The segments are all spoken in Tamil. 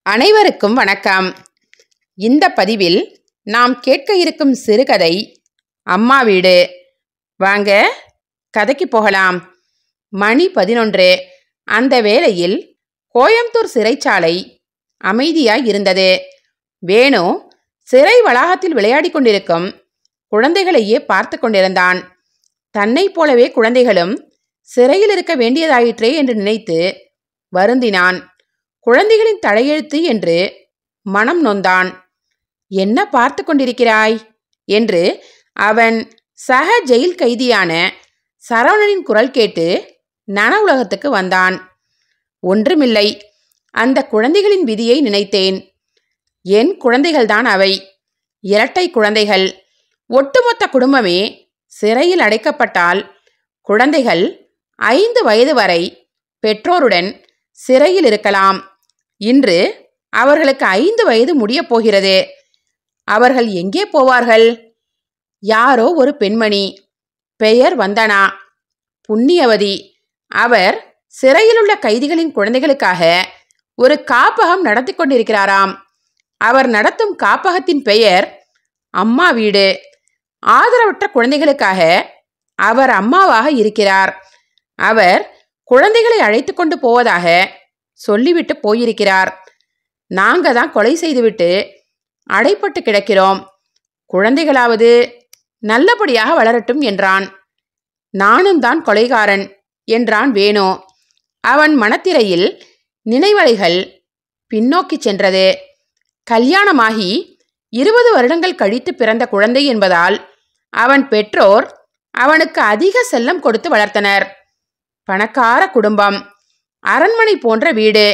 அனைவருக்கும் வணக்கம். இந்த பதிவில் நாம் கேட்க இருக்கும் சிறுகதை அம்மா வீடு. வாங்க கதைக்கு போகலாம். மணி 11. அந்த வேளையில் கோயம்புத்தூர் சிறைச்சாலை அமைதியாய் இருந்தது. வேணு சிறை வளாகத்தில் விளையாடி கொண்டிருக்கும் குழந்தைகளையே பார்த்து கொண்டிருந்தான். தன்னை போலவே குழந்தைகளும் சிறையில் இருக்க வேண்டியதாயிற்றே என்று நினைத்து வருந்தினான். குழந்தைகளின் தலையெழுத்து என்று மனம் நொந்தான். என்ன பார்த்து கொண்டிருக்கிறாய் என்று அவன் சக ஜெயில் கைதியான சரவணனின் குரல் கேட்டு நன உலகத்துக்கு வந்தான். ஒன்றுமில்லை, அந்த குழந்தைகளின் விதியை நினைத்தேன். என் குழந்தைகள்தான் அவை, இரட்டை குழந்தைகள். ஒட்டுமொத்த குடும்பமே சிறையில் அடைக்கப்பட்டால் குழந்தைகள் 5 வயது வரை பெற்றோருடன் சிறையில் இருக்கலாம். இன்று அவர்களுக்கு 5 வயது முடியப் போகிறது. அவர்கள் எங்கே போவார்கள்? யாரோ ஒரு பெண்மணி, பெயர் வந்தனா, புண்ணியவதி. அவர் சிறையிலுள்ள கைதிகளின் குழந்தைகளுக்காக ஒரு காப்பகம் நடத்தி கொண்டிருக்கிறாராம். அவர் நடத்தும் காப்பகத்தின் பெயர் அம்மா வீடு. ஆதரவற்ற குழந்தைகளுக்காக அவர் அம்மாவாக இருக்கிறார். அவர் குழந்தைகளை அழைத்து கொண்டு போவதாக சொல்லிவிட்டு போயிருக்கிறார். நாங்க தான் கொலை செய்துவிட்டு அடைப்பட்டு கிடக்கிறோம். குழந்தைகளாவது நல்லபடியாக வளரட்டும் என்றான். நானும் தான் கொலைகாரன் என்றான் வேணு. அவன் மனத்திரையில் நினைவலைகள் பின்னோக்கி சென்றது. கல்யாணமாகி 20 வருடங்கள் கழித்து பிறந்த குழந்தை என்பதால் அவன் பெற்றோர் அவனுக்கு அதிக செல்லம் கொடுத்து வளர்த்தனர். பணக்கார குடும்பம், அரண்மனை போன்ற வீடு,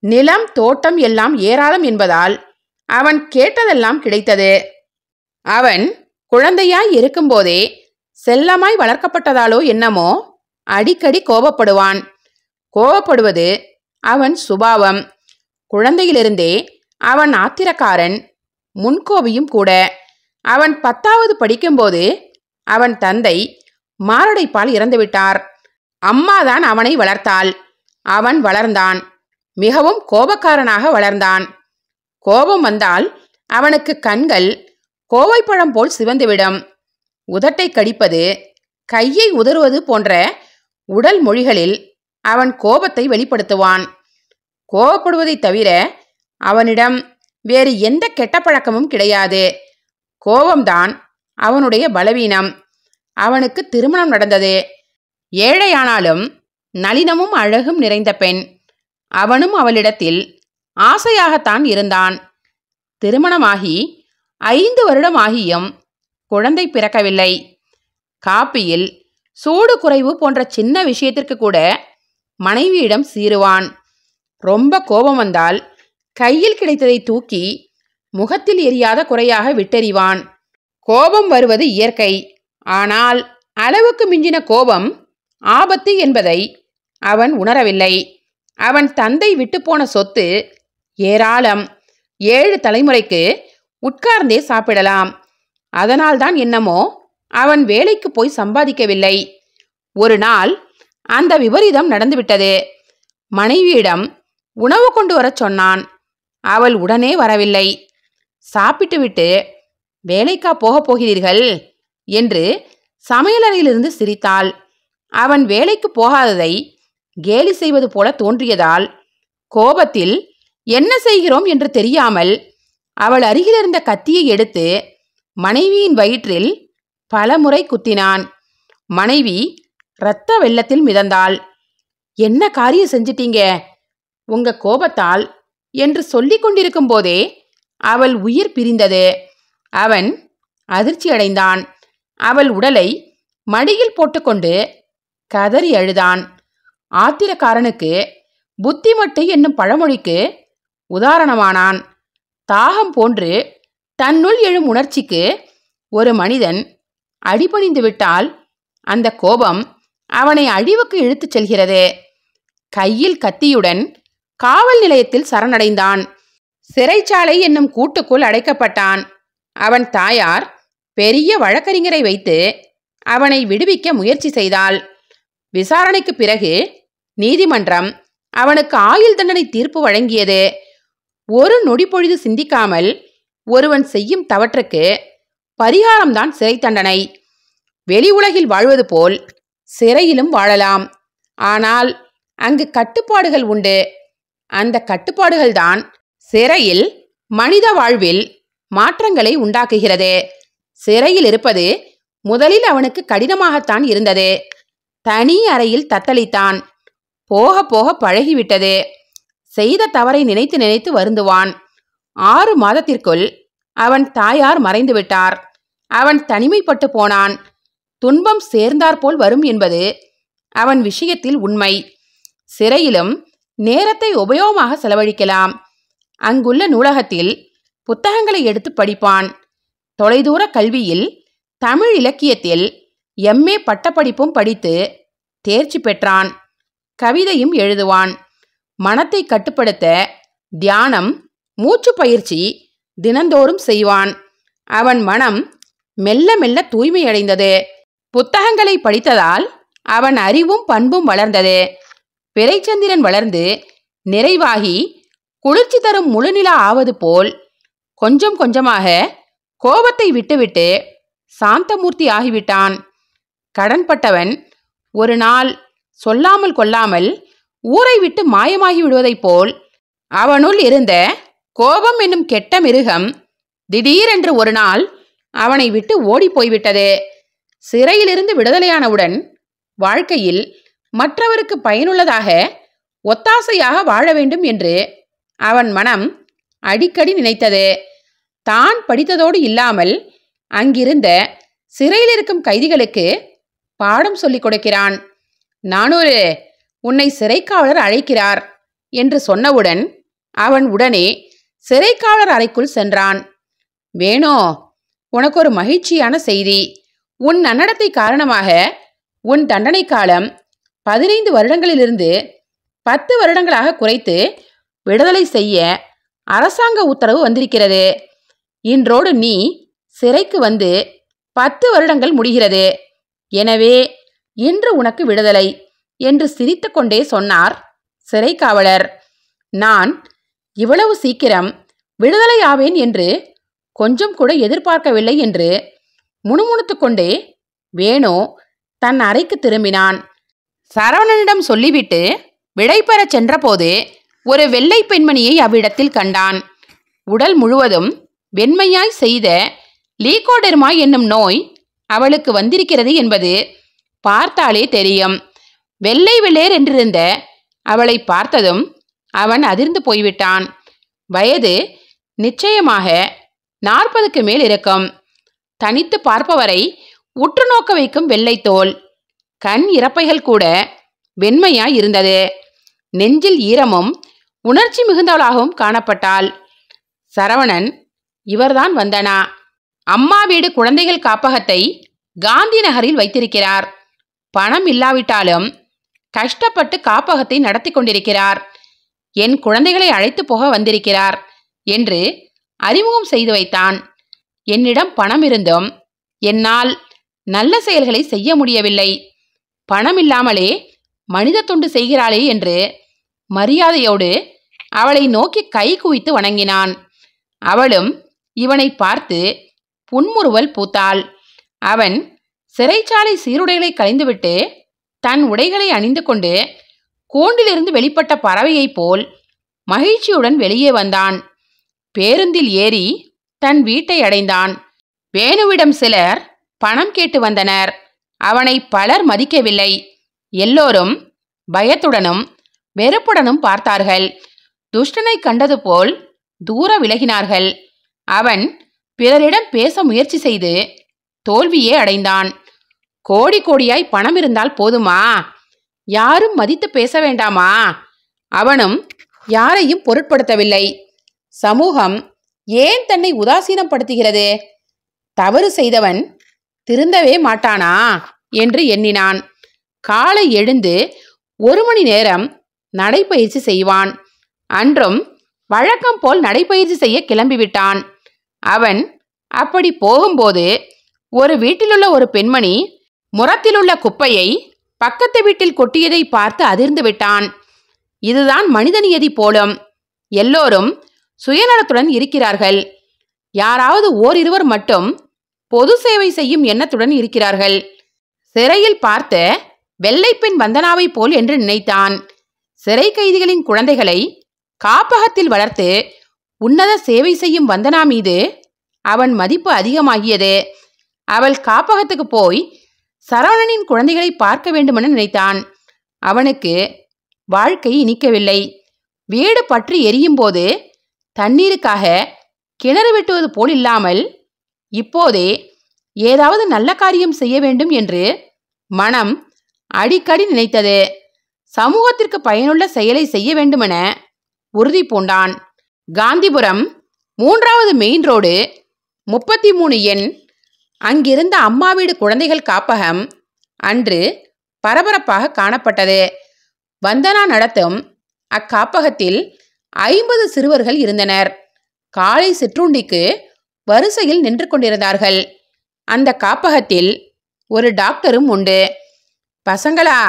நிலம் தோட்டம் எல்லாம் ஏராளம் என்பதால் அவன் கேட்டதெல்லாம் கிடைத்தது. அவன் குழந்தையாய் இருக்கும்போதே செல்லமாய் வளர்க்கப்பட்டதாலோ என்னமோ அடிக்கடி கோபப்படுவான். கோபப்படுவது அவன் சுபாவம். குழந்தையிலிருந்தே அவன் ஆத்திரக்காரன், முன்கோபியும் கூட. அவன் 10வது படிக்கும்போது அவன் தந்தை மாரடைப்பால் இறந்துவிட்டார். அம்மாதான் அவனை வளர்த்தாள். அவன் வளர்ந்தான். மிகவும் கோபக்காரனாக வளர்ந்தான். கோபம் வந்தால் அவனுக்கு கண்கள் கோவைப்பழம் போல் சிவந்துவிடும். உதட்டை கடிப்பது, கையை உதறுவது போன்ற உடல் மொழிகளில் அவன் கோபத்தை வெளிப்படுத்துவான். கோபப்படுவதை தவிர அவனிடம் வேறு எந்த கெட்ட பழக்கமும் கிடையாது. கோபம்தான் அவனுடைய பலவீனம். அவனுக்கு திருமணம் நடந்தது. ஏழையானாலும் நளினமும் அழகும் நிறைந்த பெண். அவனும் அவளிடத்தில் ஆசையாகத்தான் இருந்தான். திருமணமாகி 5 வருடம் ஆகியும் குழந்தை பிறக்கவில்லை. காப்பியில் சூடு குறைவு போன்ற சின்ன விஷயத்திற்கு கூட மனைவியிடம் சீறுவான். ரொம்ப கோபம் வந்தால் கையில் கிடைத்ததை தூக்கி முகத்தில் எரியாத குறையாக விட்டெறிவான். கோபம் வருவது இயற்கை. ஆனால் அளவுக்கு மிஞ்சின கோபம் ஆபத்து என்பதை அவன் உணரவில்லை. அவன் தந்தை விட்டுப்போன சொத்து ஏராளம். 7 தலைமுறைக்கு உட்கார்ந்தே சாப்பிடலாம். அதனால்தான் என்னமோ அவன் வேலைக்கு போய் சம்பாதிக்கவில்லை. ஒரு நாள் அந்த விபரீதம் நடந்துவிட்டது. மனைவியிடம் உணவு கொண்டு வரச் சொன்னான். அவள் உடனே வரவில்லை. சாப்பிட்டுவிட்டு வேலைக்கா போகப் போகிறீர்கள் என்று சமையலறையிலிருந்து சிரித்தாள். அவன் வேலைக்கு போகாததை கேலி செய்வது போல தோன்றியதால் கோபத்தில் என்ன செய்கிறோம் என்று தெரியாமல் அவள் அருகிலிருந்த கத்தியை எடுத்து மனைவியின் வயிற்றில் பலமுறை குத்தினான். மனைவி இரத்த வெள்ளத்தில் மிதந்தாள். என்ன காரியம் செஞ்சிட்டீங்க உங்க கோபத்தால் என்று சொல்லிக் கொண்டிருக்கும் போதே அவள் உயிர் பிரிந்தது. அவன் அதிர்ச்சி அடைந்தான். அவள் உடலை மடியில் போட்டுக்கொண்டு கதறி அழுதான். ஆத்திரக்காரனுக்கு புத்திமட்டு என்னும் பழமொழிக்கு உதாரணமானான். தாகம் போன்று தன்னுள் எழும் உணர்ச்சிக்கு ஒரு மனிதன் அடிபணிந்து விட்டால் அந்த கோபம் அவனை அழிவுக்கு இழுத்துச் செல்கிறது. கையில் கத்தியுடன் காவல் நிலையத்தில் சரணடைந்தான். சிறைச்சாலை என்னும் கூட்டுக்குள் அடைக்கப்பட்டான். அவன் தாயார் பெரிய வழக்கறிஞரை வைத்து அவனை விடுவிக்க முயற்சி செய்தாள். விசாரணைக்கு பிறகு நீதிமன்றம் அவனுக்கு ஆயுள் தண்டனை தீர்ப்பு வழங்கியது. ஒரு நொடி பொழுது சிந்திக்காமல் ஒருவன் செய்யும் தவற்றுக்கு பரிகாரம்தான் சிறை தண்டனை. வெளி உலகில் வாழ்வது போல் சிறையிலும் வாழலாம். ஆனால் அங்கு கட்டுப்பாடுகள் உண்டு. அந்த கட்டுப்பாடுகள்தான் சிறையில் மனித வாழ்வில் மாற்றங்களை உண்டாக்குகிறது. சிறையில் இருப்பது முதலில் அவனுக்கு கடினமாகத்தான் இருந்தது. தனி அறையில் தத்தளித்தான். போக போக பழகிவிட்டது. செய்த தவறை நினைத்து நினைத்து வருந்துவான். 6 மாதத்திற்குள் அவன் தாயார் மறைந்து விட்டார். அவன் தனிமைப்பட்டு போனான். துன்பம் சேர்ந்தாற்போல் வரும் என்பது அவன் விஷயத்தில் உண்மை. சிறையிலும் நேரத்தை உபயோகமாக செலவழிக்கலாம். அங்குள்ள நூலகத்தில் புத்தகங்களை எடுத்து படிப்பான். தொலைதூர கல்வியில் தமிழ் இலக்கியத்தில் MA பட்டப்படிப்பும் படித்து தேர்ச்சி பெற்றான். கவிதையும் எழுதுவான். மனத்தை கட்டுப்படுத்த தியானம், மூச்சு பயிற்சி தினந்தோறும் செய்வான். அவன் மனம் மெல்ல மெல்ல தூய்மையடைந்தது. புத்தகங்களை படித்ததால் அவன் அறிவும் பண்பும் வளர்ந்தது. பிறைச்சந்திரன் வளர்ந்து நிறைவாகி குளிர்ச்சி தரும் முழுநிலா ஆவது போல் கொஞ்சம் கொஞ்சமாக கோபத்தை விட்டுவிட்டு சாந்தமூர்த்தி ஆகிவிட்டான். கடன்பட்டவன் ஒரு நாள் சொல்லாமல் கொள்ளாமல் ஊரை விட்டு மாயமாகி விடுவதைப் போல் அவனுள் இருந்த கோபம் என்னும் கெட்ட மிருகம் திடீரென்று ஒரு நாள் அவனை விட்டு ஓடி போய்விட்டது. சிறையிலிருந்து விடுதலையானவுடன் வாழ்க்கையில் மற்றவருக்கு பயனுள்ளதாக ஒத்தாசையாக வாழ வேண்டும் என்று அவன் மனம் அடிக்கடி நினைத்தது. தான் படித்ததோடு இல்லாமல் அங்கிருந்த சிறையில் இருக்கும் கைதிகளுக்கு பாடம் சொல்லிக் கொடுக்கிறான். 400 உன்னை சிறைக்காவலர் அழைக்கிறார் என்று சொன்னவுடன் அவன் உடனே சிறைக்காவலர் அறைக்குள் சென்றான். வேணோ, உனக்கு ஒரு மகிழ்ச்சியான செய்தி. உன் நன்னடத்தை காரணமாக உன் தண்டனை காலம் 15 வருடங்களிலிருந்து 10 வருடங்களாக குறைத்து விடுதலை செய்ய அரசாங்க உத்தரவு வந்திருக்கிறது. இன்றோடு நீ சிறைக்கு வந்து 10 வருடங்கள் முடிகிறது. எனவே இன்று உனக்கு விடுதலை என்று சிரித்து கொண்டே சொன்னார் சிறை காவலர். நான் இவ்வளவு சீக்கிரம் விடுதலை ஆவேன் என்று கொஞ்சம் கூட எதிர்பார்க்கவில்லை என்று முணுமுணுத்து கொண்டே வேணு தன் அறைக்கு திரும்பினான். சரவணனிடம் சொல்லிவிட்டு விடை பெறச் சென்றபோது ஒரு வெள்ளை பெண்மணியை அவ்விடத்தில் கண்டான். உடல் முழுவதும் வெண்மையாய் செய்த லீகோடெர்மா என்னும் நோய் அவளுக்கு வந்திருக்கிறது என்பது பார்த்தாலே தெரியும். வெள்ளை வெள்ளேர் என்றிருந்த அவளை பார்த்ததும் அவன் அதிர்ந்து போய்விட்டான். வயது நிச்சயமாக 40க்கு மேல் இருக்கும். தனித்து பார்ப்பவரை உற்று நோக்க வைக்கும் வெள்ளை தோல். கண் இறப்பைகள் கூட வெண்மையாய் இருந்தது. நெஞ்சில் ஈரமும் உணர்ச்சி மிகுந்தவளாகவும் காணப்பட்டாள். சரவணன், இவர்தான் வந்தனா. அம்மா வீடு குழந்தைகள் காப்பகத்தை காந்தி நகரில் வைத்திருக்கிறார். பணம் இல்லாவிட்டாலும் கஷ்டப்பட்டு காப்பகத்தை நடத்தி கொண்டிருக்கிறார். என் குழந்தைகளை அழைத்து போக வந்திருக்கிறார் என்று அறிமுகம் செய்து வைத்தான். என்னிடம் பணம் இருந்தும் என்னால் நல்ல செயல்களை செய்ய முடியவில்லை. பணம் இல்லாமலே மனித தொண்டு செய்கிறாளே என்று மரியாதையோடு அவளை நோக்கி கை குவித்து வணங்கினான். அவளும் இவனை பார்த்து புன்முறுவல் பூத்தாள். அவன் சிறைச்சாலை சீருடைகளை களைந்துவிட்டு தன் உடைகளை அணிந்து கொண்டு கூண்டிலிருந்து வெளிப்பட்ட பறவையைப் போல் மகிழ்ச்சியுடன் வெளியே வந்தான். பேருந்தில் ஏறி தன் வீட்டை அடைந்தான். வேணுவிடம் சிலர் பணம் கேட்டு வந்தனர். அவனை பலர் மதிக்கவில்லை. எல்லோரும் பயத்துடனும் வெறுப்புடனும் பார்த்தார்கள். துஷ்டனை கண்டது போல் தூர விலகினார்கள். அவன் பிறரிடம் பேச முயற்சி செய்து தோல்வியே அடைந்தான். கோடி கோடியாய் பணம் இருந்தால் போதுமா? யாரும் மதித்து பேச வேண்டாமா? அவனும் யாரையும் பொருட்படுத்தவில்லை. சமூகம் ஏன் தன்னை உதாசீனப்படுத்துகிறது? தவறு செய்தவன் திருந்தவே மாட்டானா என்று எண்ணினான். காலை எழுந்து 1 மணி நேரம் நடைப்பயிற்சி செய்வான். அன்றும் வழக்கம் போல் நடைப்பயிற்சி செய்ய கிளம்பிவிட்டான். அவன் அப்படி போகும்போது ஒரு வீட்டிலுள்ள ஒரு பெண்மணி முறத்திலுள்ள குப்பையை பக்கத்து வீட்டில் கொட்டியதை பார்த்து அதிர்ந்து விட்டான். இதுதான் மனித நியதி போலும். எல்லோரும் சுயநலத்துடன் இருக்கிறார்கள். யாராவது ஓரிருவர் மட்டும் பொது சேவை செய்யும் எண்ணத்துடன் இருக்கிறார்கள். சிறையில் பார்த்த வெள்ளைப்பெண் வந்தனாவை போல் என்று நினைத்தான். சிறை கைதிகளின் குழந்தைகளை காப்பகத்தில் வளர்த்து உன்னத சேவை செய்யும் வந்தனா மீது அவன் மதிப்பு அதிகமாகியது. அவள் காப்பகத்துக்கு போய் சரவணனின் குழந்தைகளை பார்க்க வேண்டுமென நினைத்தான். அவனுக்கு வாழ்க்கை இனிக்கவில்லை. வீடு பற்றி எரியும் போது தண்ணீருக்காக கிணறு வெட்டுவது போல் இல்லாமல் இப்போதே ஏதாவது நல்ல காரியம் செய்ய வேண்டும் என்று மனம் அடிக்கடி நினைத்தது. சமூகத்திற்கு பயனுள்ள செயலை செய்ய வேண்டுமென உறுதி பூண்டான். காந்திபுரம் 3வது மெயின் ரோடு 33 எண் அங்கிருந்த அம்மா வீடு குழந்தைகள் காப்பகம் அன்று பரபரப்பாக காணப்பட்டது. வந்தனா நடத்தும் அக்காப்பகத்தில் 50 சிறுவர்கள் இருந்தனர். காலை சிற்றுண்டிக்கு வரிசையில் நின்று கொண்டிருந்தார்கள். அந்த காப்பகத்தில் ஒரு டாக்டரும் உண்டு. பசங்களா,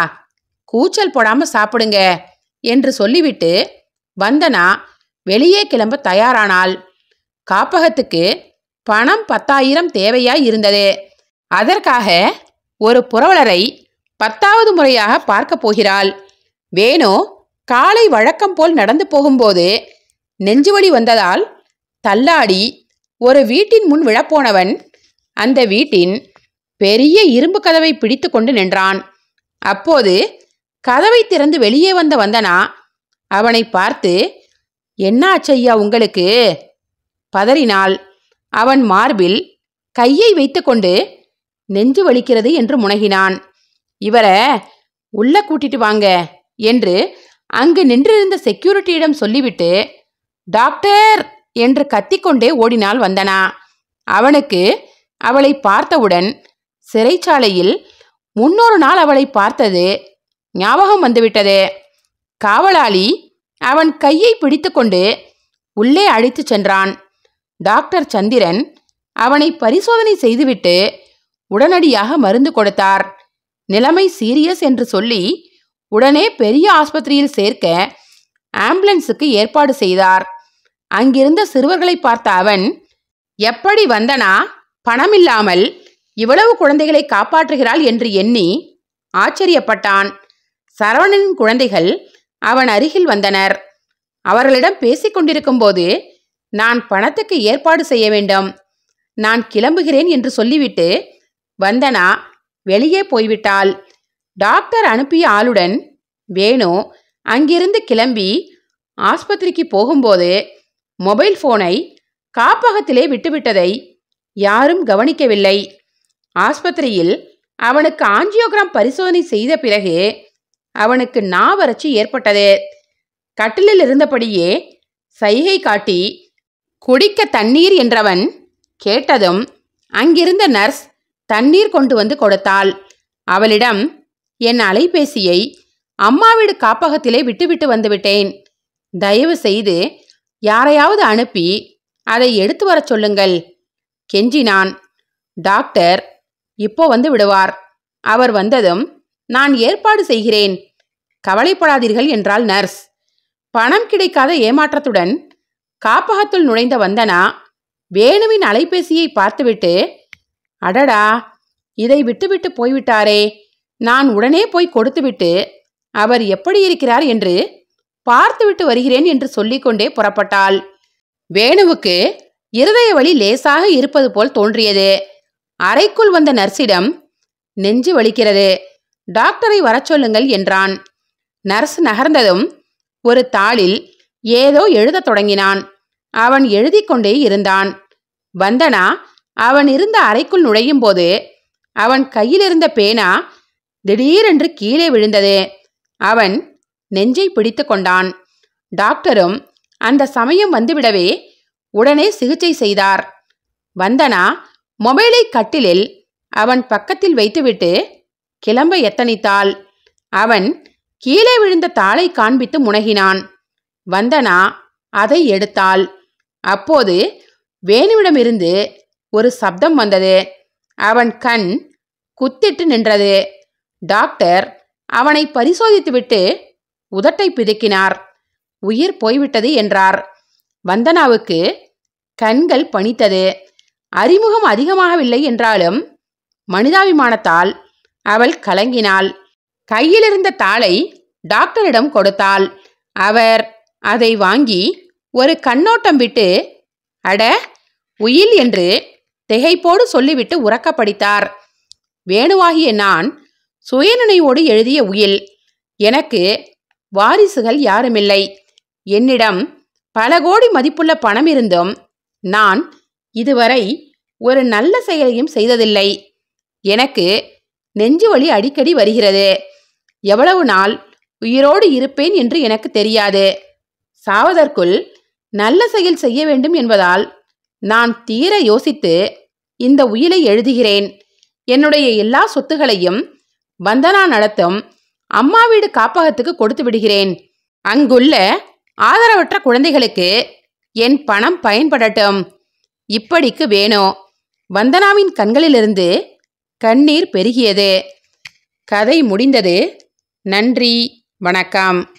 கூச்சல் போடாம சாப்பிடுங்க என்று சொல்லிவிட்டு வந்தனா வெளியே கிளம்ப தயாரானாள். காப்பகத்துக்கு பணம் 10,000 தேவையாய் இருந்தது. அதற்காக ஒரு புரவலரை 10வது முறையாக பார்க்க போகிறாள். வேணு காலை வழக்கம் போல் நடந்து போகும்போது நெஞ்சுவலி வந்ததால் தள்ளாடி ஒரு வீட்டின் முன் விழப்போனவன் அந்த வீட்டின் பெரிய இரும்பு கதவை பிடித்து கொண்டு நின்றான். அப்போது கதவை திறந்து வெளியே வந்த வந்தனா அவனை பார்த்து, என்ன ஆச்சையா உங்களுக்கு? பதறினாள். அவன் மார்பில் கையை வைத்துக்கொண்டு நெஞ்சு வலிக்கிறது என்று முனகினான். இவரை உள்ள கூட்டிட்டு வாங்க என்று அங்கு நின்றிருந்த செக்யூரிட்டியிடம் சொல்லிவிட்டு டாக்டர் என்று கத்திக்கொண்டே ஓடினாள் வந்தனா. அவனுக்கு அவளை பார்த்தவுடன் சிறைச்சாலையில் முன்னொரு நாள் அவளை பார்த்தது ஞாபகம் வந்துவிட்டது. காவலாளி அவன் கையை பிடித்துக்கொண்டு உள்ளே அழைத்து சென்றான். டாக்டர் சந்திரன் அவனை பரிசோதனை செய்துவிட்டு உடனடியாக மருந்து கொடுத்தார். நிலைமை சீரியஸ் என்று சொல்லி உடனே பெரிய ஆஸ்பத்திரியில் சேர்க்க ஆம்புலன்ஸுக்கு ஏற்பாடு செய்தார். அங்கிருந்த சிறுவர்களை பார்த்த அவன், எப்படி வந்தனா பணமில்லாமல் இவ்வளவு குழந்தைகளை காப்பாற்றுகிறாள் என்று எண்ணி ஆச்சரியப்பட்டான். சரவணனின் குழந்தைகள் அவன் அருகில் வந்தனர். அவர்களிடம் பேசிக்கொண்டிருக்கும் போது, நான் பணத்துக்கு ஏற்பாடு செய்ய வேண்டும், நான் கிளம்புகிறேன் என்று சொல்லிவிட்டு வந்தனா வெளியே போய்விட்டாள். டாக்டர் அனுப்பிய ஆளுடன் வேணு அங்கிருந்து கிளம்பி ஆஸ்பத்திரிக்கு போகும்போது மொபைல் போனை காப்பகத்திலே விட்டுவிட்டதை யாரும் கவனிக்கவில்லை. ஆஸ்பத்திரியில் அவனுக்கு ஆஞ்சியோகிராம் பரிசோதனை செய்த பிறகு அவனுக்கு நாவறட்சி ஏற்பட்டது. கட்டிலில் இருந்தபடியே சைகை காட்டி குடிக்க தண்ணீர் என்றவன் கேட்டதும் அங்கிருந்த நர்ஸ் தண்ணீர் கொண்டு வந்து கொடுத்தாள். அவளிடம், என் அலைபேசியை அம்மா வீடு காப்பகத்திலே விட்டுவிட்டு வந்துவிட்டேன், தயவு செய்து யாரையாவது அனுப்பி அதை எடுத்து வர சொல்லுங்கள் கெஞ்சினான். டாக்டர் இப்போ வந்து விடுவார், அவர் வந்ததும் நான் ஏற்பாடு செய்கிறேன், கவலைப்படாதீர்கள் என்றாள் நர்ஸ். பணம் கிடைக்காத ஏமாற்றத்துடன் காப்பகத்துள் நுழைந்த வந்தனா வேணுவின் அலைபேசியை பார்த்துவிட்டு, அடடா, இதை விட்டுவிட்டு போய்விட்டாரே, நான் உடனே போய் கொடுத்துவிட்டு அவர் எப்படி இருக்கிறார் என்று பார்த்துவிட்டு வருகிறேன் என்று சொல்லிக்கொண்டே புறப்பட்டாள். வேணுவுக்கு இருதய வலி லேசாக இருப்பது போல் தோன்றியது. அறைக்குள் வந்த நர்ஸிடம், நெஞ்சு வலிக்கிறது, டாக்டரை வரச் சொல்லுங்கள் என்றான். நர்ஸ் நகர்ந்ததும் ஒரு தாளில் ஏதோ எழுதத் தொடங்கினான். அவன் எழுதி கொண்டே இருந்தான். வந்தனா அவன் இருந்த அறைக்குள் நுழையும் போது அவன் கையில் இருந்த பேனா திடீரென்று கீழே விழுந்தது. அவன் நெஞ்சை பிடித்து கொண்டான். டாக்டரும் அந்த சமயம் வந்துவிடவே உடனே சிகிச்சை செய்தார். வந்தனா மொபைலை கட்டிலில் அவன் பக்கத்தில் வைத்துவிட்டு கிளம்ப எத்தனித்தாள். அவன் கீழே விழுந்த தாளை காண்பித்து முனகினான். வந்தனா அதை எடுத்தாள். அப்போது வேணுவிடமிருந்து ஒரு சப்தம் வந்தது. அவன் கண் குத்திட்டு நின்றது. டாக்டர் அவனை பரிசோதித்துவிட்டு உதட்டை பிதுக்கினார். உயிர் போய்விட்டது என்றார். வந்தனாவுக்கு கண்கள் பனித்தது. அறிமுகம் அதிகமாகவில்லை என்றாலும் மனிதாபிமானத்தால் அவள் கலங்கினாள். கையிலிருந்த தாளை டாக்டரிடம் கொடுத்தாள். அவர் அதை வாங்கி ஒரு கண்ணோட்டம் விட்டு, அட உயில் என்று திகைப்போடு சொல்லிவிட்டு உரக்க படித்தார். வேணுவாகிய நான் சுயநினைவோடு எழுதிய உயில். எனக்கு வாரிசுகள் யாருமில்லை. என்னிடம் பல கோடி மதிப்புள்ள பணம் இருந்தும் நான் இதுவரை ஒரு நல்ல செயலையும் செய்ததில்லை. எனக்கு நெஞ்சு வலி அடிக்கடி வருகிறது. எவ்வளவு நாள் உயிரோடு இருப்பேன் என்று எனக்கு தெரியாது. சாவதற்குள் நல்ல செயல் செய்ய வேண்டும் என்பதால் நான் தீர யோசித்து இந்த உயிலை எழுதுகிறேன். என்னுடைய எல்லா சொத்துகளையும் வந்தனா நடத்தும் அம்மா வீடு காப்பகத்துக்கு கொடுத்து விடுகிறேன். அங்குள்ள ஆதரவற்ற குழந்தைகளுக்கு என் பணம் பயன்படட்டும். இப்படிக்கு வேணும். வந்தனாவின் கண்களிலிருந்து கண்ணீர் பெருகியது. கதை முடிந்தது. நன்றி, வணக்கம்.